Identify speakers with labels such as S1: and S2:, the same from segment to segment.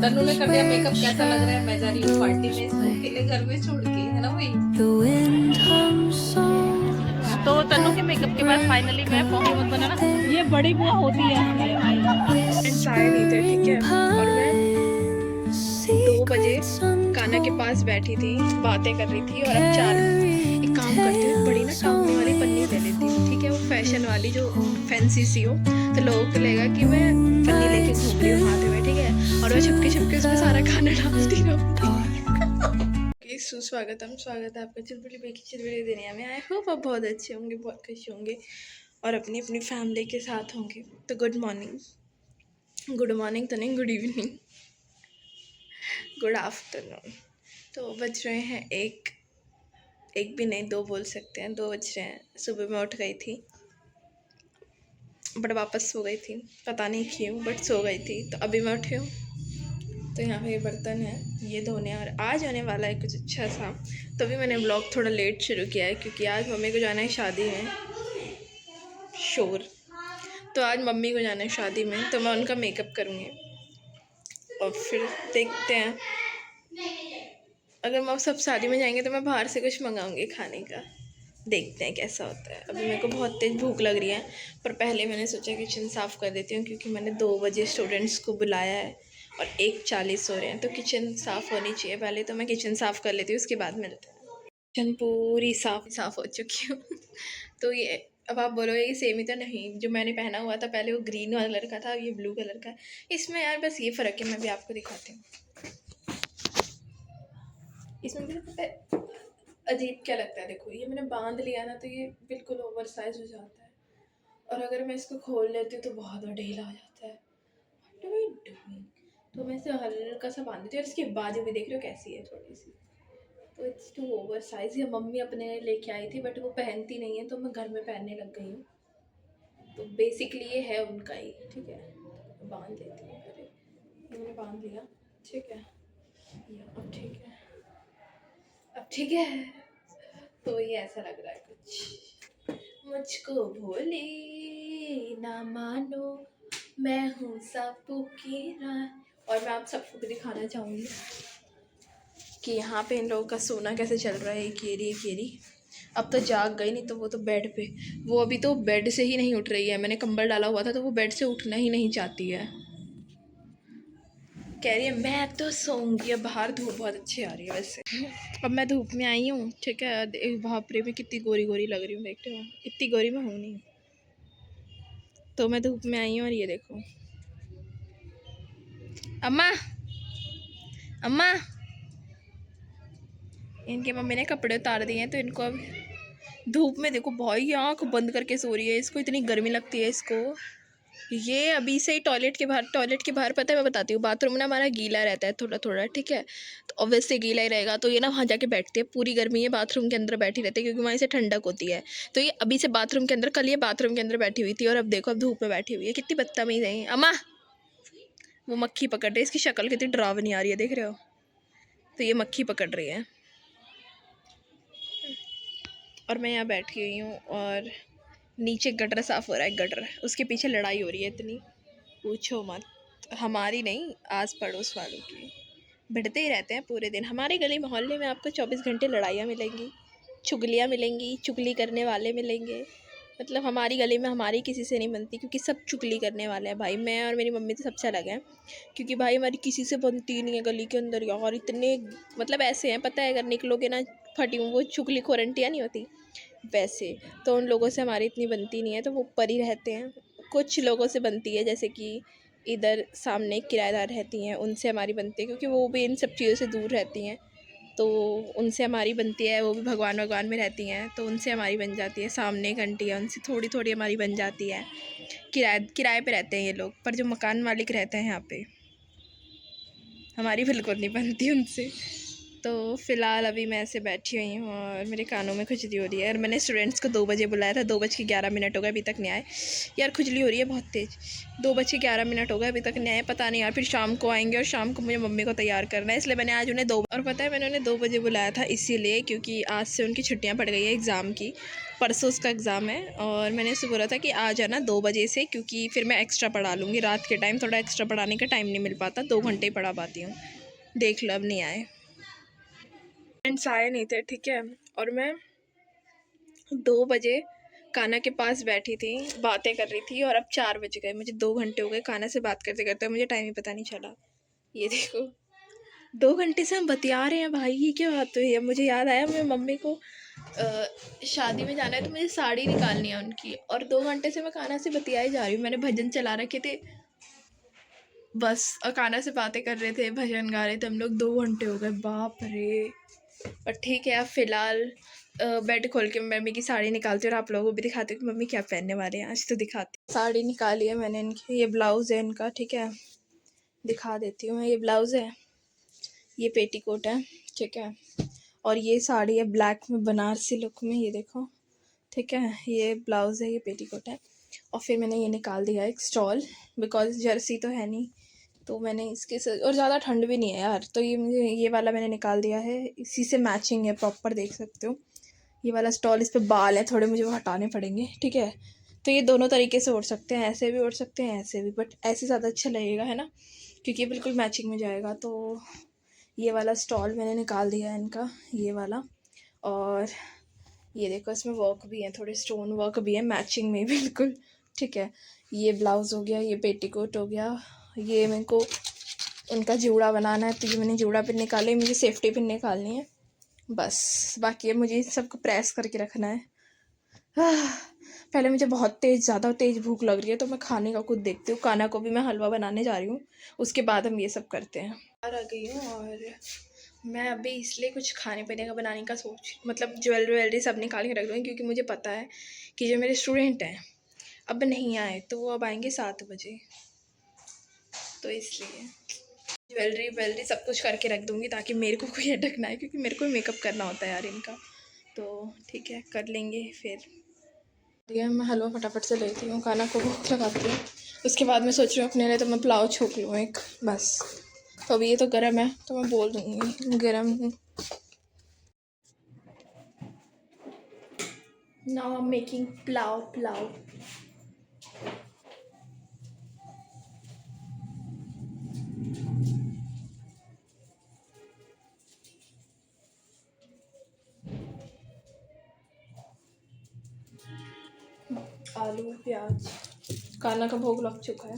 S1: तन्नू ने कर दिया मेकअप, कैसा लग रहा है? मैं जा रही हूँ पार्टी में, इसको अकेले घर में छोड़ के, है ना भाई? तो तन्नू के मेकअप के बाद फाइनली मैं पहुंची, मत बनाना, ये बड़ी बुआ होती है।
S2: आए नहीं थे, ठीक है। और मैं 2 बजे कान्हा के पास बैठी थी, बातें कर रही थी। और अब 4, एक काम करती हूँ, बड़ी ना टांगने वाली पन्नी ले लेती हूँ, ठीक है। वो फैशन वाली जो फैंसी सी हो, तो लोगों को लगेगा कि मैं पन्नी लेके घूम रही हूँ हाथ में, ठीक है। और मैं छुपके छुपके उसमें सारा खाना डालती रहूँगी। सुस्वागतम, स्वागत है आपका चिलबिली बेकी चिलबिली दुनिया में। आई होप आप बहुत अच्छे होंगे, बहुत खुश होंगे और अपनी अपनी फैमिली के साथ होंगे। तो गुड मॉर्निंग तो नहीं, गुड इवनिंग, गुड आफ्टरनून। तो बज रहे हैं एक भी नहीं, 2 बोल सकते हैं, 2 बज रहे हैं। सुबह मैं उठ गई थी बट वापस सो गई थी, पता नहीं क्यों, बट सो गई थी। तो अभी मैं उठी हूँ, तो यहाँ पे ये बर्तन है, ये धोने। और आज होने वाला है कुछ अच्छा सा, तो भी मैंने ब्लॉग थोड़ा लेट शुरू किया है क्योंकि आज मम्मी को जाना है शादी में। शोर, तो आज मम्मी को जाना है शादी में, तो मैं उनका मेकअप करूँगी और फिर देखते हैं। अगर मैं सब शादी में जाएंगे तो मैं बाहर से कुछ मंगाऊंगी खाने का, देखते हैं कैसा होता है। अभी मेरे को बहुत तेज़ भूख लग रही है, पर पहले मैंने सोचा किचन साफ़ कर देती हूँ क्योंकि मैंने 2 बजे स्टूडेंट्स को बुलाया है और 1:40 हो रहे हैं, तो किचन साफ़ होनी चाहिए पहले। तो मैं किचन साफ़ कर लेती हूँ, उसके बाद मिलते हैं। किचन पूरी साफ़ हो चुकी हूँ। तो ये अब आप बोलोगे ये सेम ही तो नहीं, जो मैंने पहना हुआ था पहले वो ग्रीन कलर का था, ये ब्लू कलर का है। इसमें यार बस ये फ़र्क है, मैं भी आपको दिखाती हूँ। इसमें मुझे पता है अजीब क्या लगता है, देखो ये मैंने बांध लिया ना, तो ये बिल्कुल ओवर साइज हो जाता है। और अगर मैं इसको खोल लेती हूँ तो बहुत ढीला हो जाता है। What am I doing? तो मैं इसे हल्का सा बांध देती हूँ। और इसकी बाजू भी देख रहे हो कैसी है, थोड़ी सी, तो इट्स टू ओवर साइज। ये मम्मी अपने लेके आई थी बट वो पहनती नहीं है, तो मैं घर में पहनने लग गई हूँ। तो बेसिकली ये है उनका ही, ठीक है। बांध लेती हूँ पहले, ये मैंने बांध लिया, ठीक है। अब ठीक है, अब ठीक है। तो ये ऐसा लग रहा है कुछ, मुझको भोले ना मानो, मैं हूँ सबू की रानी। और मैं आप सबको भी दिखाना चाहूँगी कि यहाँ पे इन लोगों का सोना कैसे चल रहा है। एक येरी अब तो जाग गई, नहीं तो वो तो बेड पे, वो अभी तो बेड से ही नहीं उठ रही है। मैंने कंबल डाला हुआ था तो वो बेड से उठना ही नहीं चाहती है, कह रही है मैं तो सोऊंगी। अब बाहर धूप बहुत अच्छी आ रही है वैसे। अब मैं धूप में आई हूँ, ठीक है। भापरे में कितनी गोरी गोरी लग रही हूँ, देखते हो, इतनी गोरी में हूँ नहीं। तो मैं धूप में आई हूँ और ये देखो, अम्मा अम्मा, इनके मम्मी ने कपड़े उतार दिए हैं, तो इनको अब धूप में देखो, भाई आँख बंद करके सो रही है। इसको इतनी गर्मी लगती है इसको। ये अभी से ही टॉयलेट के बाहर पता है, मैं बताती हूँ, बाथरूम ना हमारा गीला रहता है थोड़ा थोड़ा, ठीक है। तो ऑब्वियसली गीला ही रहेगा, तो ये ना वहाँ जाके बैठती है। पूरी गर्मी ये बाथरूम के अंदर बैठी रहती है क्योंकि वहाँ से ठंडक होती है। तो ये अभी से बाथरूम के अंदर, कल ये बाथरूम के अंदर बैठी हुई थी और अब देखो अब धूप में बैठी हुई है। कितनी बदतमीज़ है। अम्मा, वो मक्खी पकड़ रही है, इसकी शक्ल कितनी डरावनी आ रही है, देख रहे हो। तो ये मक्खी पकड़ रही है और मैं यहाँ बैठी हुई हूँ। और नीचे गटर साफ़ हो रहा है, गटर, उसके पीछे लड़ाई हो रही है इतनी, पूछो मत। हमारी नहीं, आस पड़ोस वालों की। भिड़ते ही रहते हैं पूरे दिन। हमारे गली मोहल्ले में आपको 24 घंटे लड़ाइयाँ मिलेंगी, चुगलियाँ मिलेंगी, चुगली करने वाले मिलेंगे। मतलब हमारी गली में हमारी किसी से नहीं बनती क्योंकि सब चुगली करने वाले हैं भाई। मैं और मेरी मम्मी तो सबसे अलग हैं क्योंकि भाई हमारी किसी से बनती नहीं है गली के अंदर यार। इतने मतलब ऐसे हैं, पता है, अगर निकलोगे ना फटी वो चुगली खोरंटियाँ नहीं होती वैसे, तो उन लोगों से हमारी इतनी बनती नहीं है, तो वो ऊपर ही रहते हैं। कुछ लोगों से बनती है, जैसे कि इधर सामने किराएदार रहती हैं, उनसे हमारी बनती है क्योंकि वो भी इन सब चीज़ों से दूर रहती हैं, तो उनसे हमारी बनती है। वो भी भगवान में रहती हैं, तो उनसे हमारी बन जाती है। सामने एक आंटी है, उनसे थोड़ी थोड़ी हमारी बन जाती है। किराए पे रहते हैं ये लोग, पर जो मकान मालिक रहते हैं यहाँ पे, हमारी बिल्कुल नहीं बनती उनसे। तो फ़िलहाल अभी मैं ऐसे बैठी हुई हूँ और मेरे कानों में खुजली हो रही है। और मैंने स्टूडेंट्स को 2 बजे बुलाया था, 2:11 हो गए, अभी तक नहीं आए। यार खुजली हो रही है बहुत तेज़। 2:11 हो गए, अभी तक नहीं आए। पता नहीं यार, फिर शाम को आएंगे और शाम को मुझे मम्मी को तैयार करना है, इसलिए मैंने आज उन्हें और पता है मैंने उन्हें 2 बजे बुलाया था इसीलिए क्योंकि आज से उनकी छुट्टियाँ पड़ गई है एग्ज़ाम की। परसों उसका एग्ज़ाम है और मैंने उससे बोला था कि आ जाना 2 बजे से, क्योंकि फिर मैं एक्स्ट्रा पढ़ा लूँगी। रात के टाइम थोड़ा एक्स्ट्रा पढ़ाने का टाइम नहीं मिल पाता, 2 घंटे ही पढ़ा पाती हूँ। देख लो अब नहीं आए, फ्रेंड्स आए नहीं थे, ठीक है। और मैं 2 बजे कान्हा के पास बैठी थी, बातें कर रही थी, और अब 4 बज गए। मुझे 2 घंटे हो गए कान्हा से बात करते करते, मुझे टाइम ही पता नहीं चला। ये देखो 2 घंटे से हम बतिया रहे हैं भाई, ये क्या बात हुई है। मुझे याद आया मेरी मम्मी को शादी में जाना है तो मुझे साड़ी निकालनी है उनकी, और 2 घंटे से मैं कान्हा से बतियाई जा रही हूँ। मैंने भजन चला रखे थे बस, और कान्हा से बातें कर रहे थे, भजन गा रहे थे हम लोग। 2 घंटे हो गए, बाप रे। पर ठीक है, अब फ़िलहाल बेड खोल के मम्मी की साड़ी निकालती हूँ और आप लोगों को भी दिखाती हूँ कि मम्मी क्या पहनने वाले हैं आज। तो दिखाती हूँ, साड़ी निकाली है मैंने इनकी। ये ब्लाउज़ है इनका, ठीक है, दिखा देती हूँ मैं। ये ब्लाउज़ है, ये पेटीकोट है, ठीक है, और ये साड़ी है ब्लैक में बनारसी लुक में, ये देखो, ठीक है। ये ब्लाउज़ है, ये पेटीकोट है। और फिर मैंने ये निकाल दिया एक स्टॉल, बिकॉज जर्सी तो है नहीं, तो मैंने इसके और ज़्यादा ठंड भी नहीं है यार, तो ये मुझे ये वाला मैंने निकाल दिया है, इसी से मैचिंग है प्रॉपर, देख सकते हो। ये वाला स्टॉल, इस पे बाल है थोड़े, मुझे वो हटाने पड़ेंगे, ठीक है। तो ये दोनों तरीके से ओढ़ सकते हैं, ऐसे भी ओढ़ सकते हैं, ऐसे भी, बट ऐसे ज़्यादा अच्छा लगेगा, है ना, क्योंकि ये बिल्कुल मैचिंग में जाएगा। तो ये वाला स्टॉल मैंने निकाल दिया है इनका, ये वाला। और ये देखो इसमें वर्क भी है, थोड़े स्टोन वर्क भी है मैचिंग में बिल्कुल, ठीक है। ये ब्लाउज़ हो गया, ये पेटीकोट हो गया। ये मेरे को इनका जूड़ा बनाना है, तो ये मैंने जूड़ा पिन निकाले, मुझे सेफ्टी पिन निकालनी है बस। बाकी है मुझे सबको प्रेस करके रखना है। पहले मुझे बहुत ज़्यादा तेज़ भूख लग रही है, तो मैं खाने का कुछ देखती हूँ। कान्हा को भी मैं हलवा बनाने जा रही हूँ, उसके बाद हम ये सब करते हैं। बाहर आ गई हूँ और मैं अभी इसलिए कुछ खाने पीने का बनाने का मतलब ज्वेलरी सब निकाल के रख दूँगी, क्योंकि मुझे पता है कि जो मेरे स्टूडेंट हैं अब नहीं आए, तो वो अब आएंगे 7 बजे, तो इसलिए ज्वेलरी सब कुछ करके रख दूँगी ताकि मेरे को कोई अटक ना आए, क्योंकि मेरे को मेकअप करना होता है यार इनका। तो ठीक है, कर लेंगे फिर। दिया मैं हलवा फटाफट से लेती हूँ, खाना को भूख लगाती हूँ, उसके बाद मैं सोच रही हूँ अपने लिए तो मैं पुलाव छोक लूँ एक बस। तो अभी ये तो गर्म है, तो मैं बोल दूँगी गर्म। Now I am making pulao. आलू प्याज, कान्हा का भोग लग चुका है,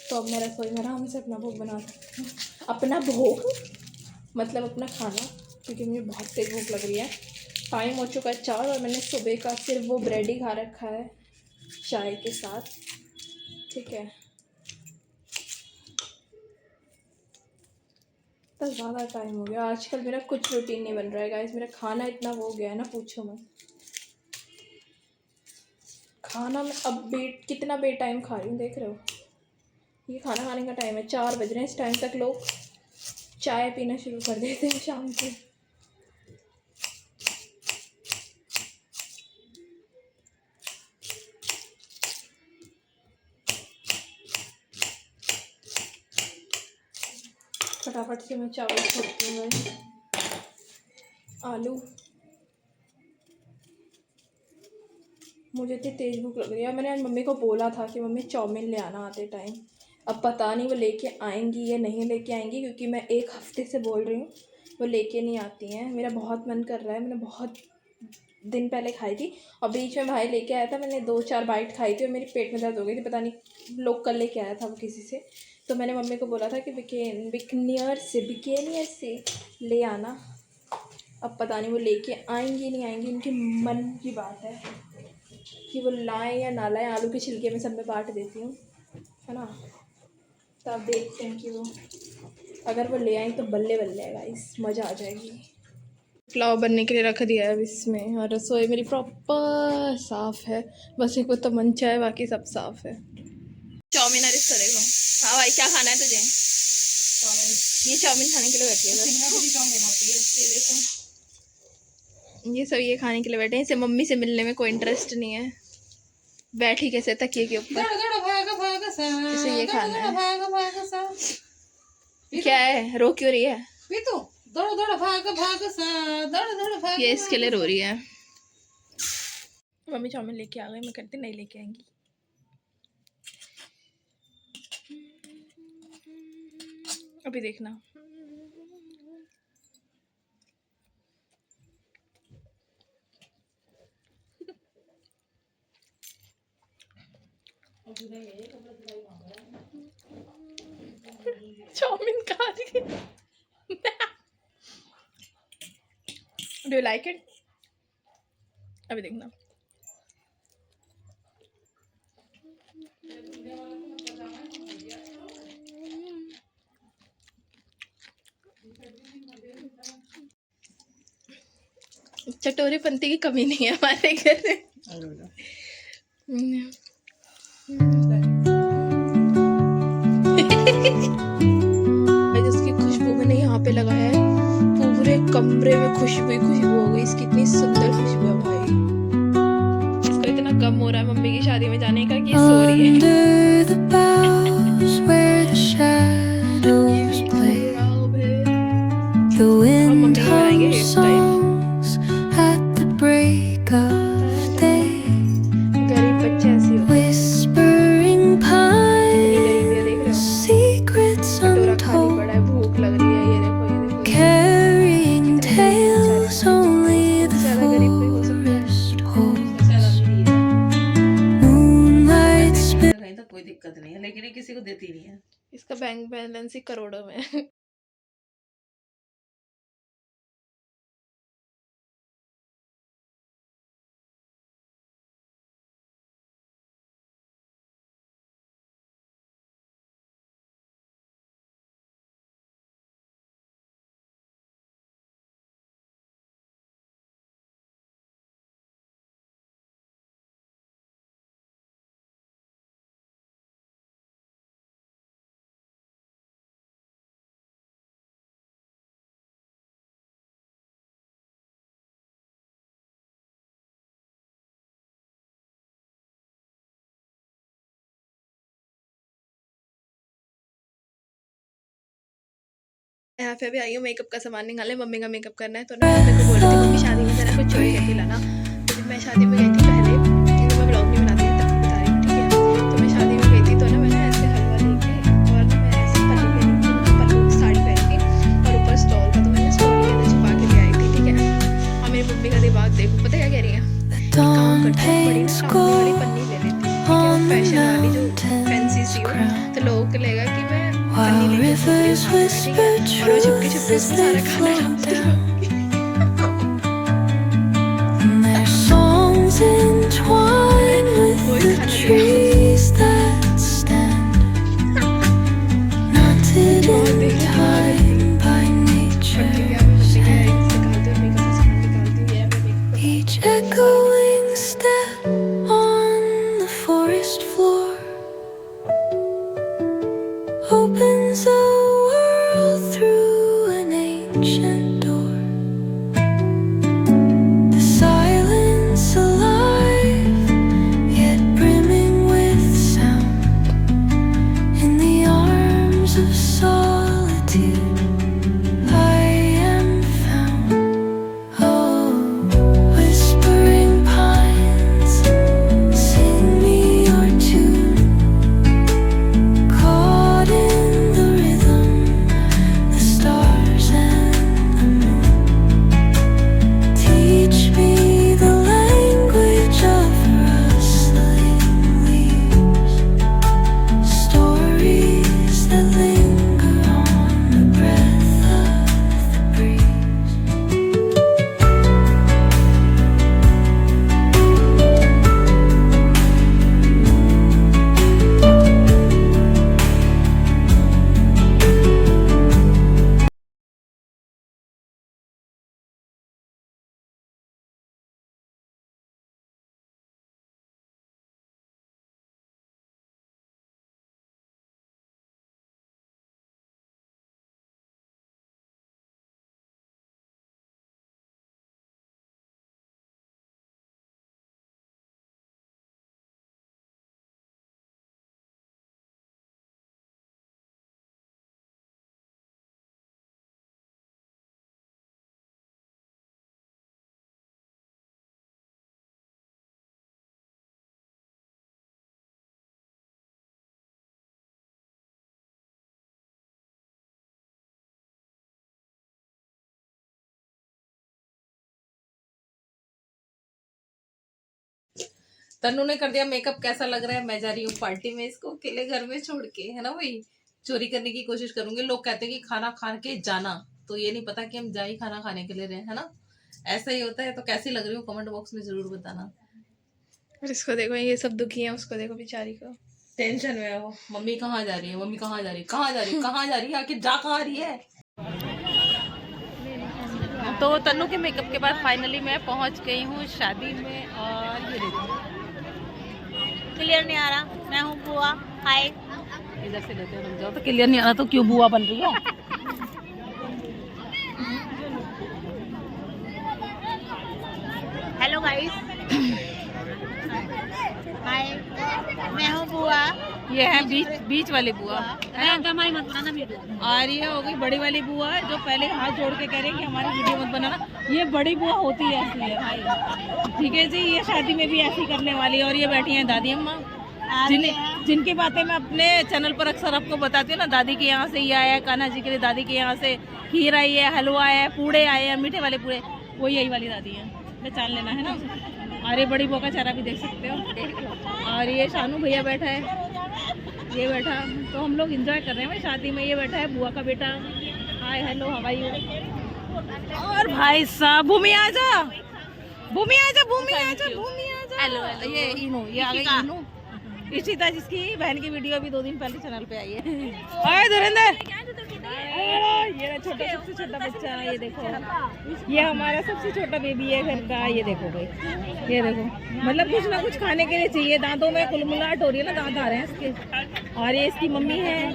S2: तो अब मैं रसोई में आराम से अपना भोग बना सकती हूँ। अपना भोग मतलब अपना खाना, क्योंकि मुझे बहुत तेज़ भूख लग रही है। टाइम हो चुका है 4, और मैंने सुबह का सिर्फ वो ब्रेड ही खा रखा है चाय के साथ, ठीक है। तो ज़्यादा टाइम हो गया, आजकल मेरा कुछ रूटीन नहीं बन रहा है गाइस। मेरा खाना इतना वो हो गया है ना, पूछो मत। खाना में अब कितना बे टाइम खा रही हूँ, देख रहे हो। ये खाना खाने का टाइम है, 4 बज रहे हैं। इस टाइम तक लोग चाय पीना शुरू कर देते हैं शाम को। फटाफट से मैं चावल छोड़ती हूँ, आलू। मुझे इतनी तेज़ भूख लग रही है। मैंने आज मम्मी को बोला था कि मम्मी चाउमीन ले आना आते टाइम, अब पता नहीं वो लेके आएंगी या नहीं लेके आएंगी, क्योंकि मैं 1 हफ्ते से बोल रही हूँ वो लेके नहीं आती हैं। मेरा बहुत मन कर रहा है, मैंने बहुत दिन पहले खाई थी, और बीच में भाई लेके आया था, मैंने 2-4 बाइट खाई थी और मेरे पेट में दर्द हो गई थी, पता नहीं लोकल लेके आया था वो किसी से। तो मैंने मम्मी को बोला था कि बिकानेर से ले आना। अब पता नहीं वो लेके आएंगी नहीं आएंगी, उनके मन की बात है कि वो लाएं या ना लाएं। आलू के छिलके में सब में बांट देती हूँ, है ना। तो आप देखते हैं कि वो अगर वो ले आएँ तो बल्ले बल्ले है गाइस, मज़ा आ जाएगी। पुलाव बनने के लिए रख दिया है अब इसमें, और रसोई मेरी प्रॉपर साफ़ है, बस एक वो तमंचा है, बाकी सब साफ़ है। चाउमीन अरिस करेगा। हाँ भाई, क्या खाना है तुझे? ये चाउमीन खाने के लिए बैठी है बस। ये देखो, ये सब ये खाने के लिए बैठे हैं। इसे मम्मी से मिलने में कोई इंटरेस्ट नहीं है। बैठी कैसे तकिए के ऊपर, इसे ये खाना है। क्या है, रो क्यों रही है? ये इसके लिए रो रही है। मम्मी चाउमीन लेके आ गई, मैं करती नहीं लेके आएंगी। अभी देखना। चाउमीन खा रही है। Do you like it? अभी देखना। चटोरेपंती की कमी नहीं है हमारे घर में। जिसकी खुशबू मैंने यहाँ पे लगाया है, पूरे कमरे में खुशबू ही खुशबू हो गई। इसकी इतनी सुंदर खुशबू है भाई। इसको इतना गम हो रहा है मम्मी की शादी में जाने का कि ये सो रही है। और मम्मी बनाएंगे हेयर स्टाइल। गरीब बच्चे ऐसे होते हैं। कटोरा खाली पड़ा है, भूख लग रही है। ये देखो, ये देखो, ज्यादा गरीब कोई हो सकता है?
S1: कहीं तक कोई दिक्कत नहीं है, लेकिन ये किसी को देती नहीं है।
S2: इसका बैंक बैलेंस ही करोड़ों में है। यहाँ पे अभी आई हूँ मेकअप का सामान निकालने। मम्मी का मेकअप करना है, तो ना मेरे को बोल रही थी मम्मी शादी में जरा कुछ चोरी करके लाना। तो जब मैं शादी में गई थी पहले, तो मैं ब्लॉग नहीं बनाती थी, तब बता रही हूँ, ठीक है। तो मैं शादी में गई थी, तो ना मैंने ऐसे हलवा लेके और ना मैं ऐसे पल्लू पहनी थी, पल्लू साड़ी पहनी थी और ऊपर स्टॉल था, तो मैंने स्टॉल के अंदर छुपा के ले आई थी, ठीक है। और मेरी मम्मी का दिमाग देखो, पता क्या कह रही है? काम करती है, बड़ी ना सामने वाली पन्नी ले लेती, ठीक है, फैशन वाली जो फैंसी सी हो, तो लोगों को लगेगा कि मैं पन्नी लेके घूम रही हूँ हाथ में, ठीक है। और वो छुपके छुपके उसमें सारा खाना डालती है। वही
S3: Echoing step on the forest floor opens a world through an ancient door.
S1: Tannu ने कर दिया मेकअप, कैसा लग रहा है? मैं जा रही हूँ पार्टी में, इसको अकेले घर में छोड़ के, है ना भाई। चोरी करने की कोशिश करूंगी। लोग कहते हैं कि खाना खा के जाना, तो ये नहीं पता कि हम जा ही खाना खाने के लिए रहे, है ना। ऐसा ही होता है। तो कैसी लग रही हूँ कमेंट बॉक्स में जरूर बताना।
S2: और इसको देखो, ये सब दुखी है, उसको देखो बेचारी को,
S1: टेंशन में है वो। मम्मी कहाँ जा रही है, मम्मी कहाँ जा रही है, कहाँ जा रही है, कहाँ जा रही है, आखिर जा कहाँ रही है। तो तन्नू के मेकअप के बाद फाइनली मैं पहुंच गई हूँ शादी में। और ये देखो,
S4: क्लियर नहीं आ रहा, मैं हूँ बुआ, हाय।
S1: इधर से लेते हैं, रुक जाओ। तो क्लियर नहीं आ रहा तो क्यों बुआ बन रही है?
S4: हेलो गाइस, हाय, मैं हूँ बुआ।
S1: ये है बीच वाली बुआ,
S4: हमारी मत बनाना वीडियो।
S1: और ये हो गई बड़ी वाली बुआ, जो पहले हाथ जोड़ के कह रही है कि हमारी वीडियो मत बनाना। ये बड़ी बुआ होती है ऐसी है भाई, ठीक है जी। ये शादी में भी ऐसी करने वाली है। और ये बैठी हैं दादी अम्मा, जिनकी बातें मैं अपने चैनल पर अक्सर आपको बताती हूँ ना। दादी के यहाँ से ये आया है कान्हा जी के लिए, दादी के यहाँ से खीर आई है, हलवा आया है, पूड़े आए हैं, मीठे वाले पूड़े, वो यही वाली दादी है, पहचान लेना है ना। और ये बड़ी बुआ का चेहरा भी देख सकते हो। और ये शानू भैया बैठा है, ये बैठा। तो हम लोग एंजॉय कर रहे हैं भाई शादी में। ये बैठा है बुआ का बेटा, hi hello how are you. और भाई साहब भूमि आजा, भूमि आजा, भूमि आजा, भूमि आजा। हेलो हेलो, ये इनू, ये आ गई इनू, इशिता, जिसकी बहन की वीडियो अभी 2 दिन पहले चैनल पे आई है। हाय धुरंधर, ये छोटा, सबसे छोटा बच्चा, ये देखो, ये हमारा सबसे छोटा बेबी है घर का। ये देखो भाई, ये देखो, मतलब कुछ ना कुछ खाने के लिए चाहिए। दांतों में कुलमुलाहट हो रही है ना, दांत आ रहे हैं इसके। और ये इसकी मम्मी है,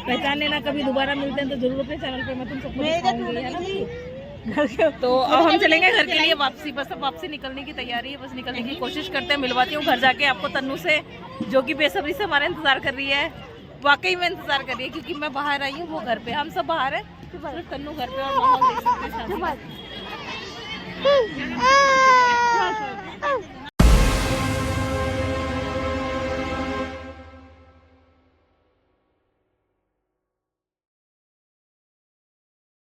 S1: पहचान लेना। कभी दोबारा मिलते हैं तो जरूर अपने चैनल पे मैं तुम सबको दिखाऊंगी, है ना। तो अब हम चलेंगे घर के लिए वापसी। बस अब वापसी निकलने की तैयारी है, बस निकलने की कोशिश करते हैं। मिलवाती हूँ घर जाके आपको तन्नू से, जो कि बेसब्री से हमारा इंतजार कर रही है। वाकई में इंतजार कर रही है, क्योंकि मैं बाहर आई हूँ, वो घर पे, हम सब बाहर है, सिर्फ तन्नू घर पे। और माहौल देख सकते हैं शादी का।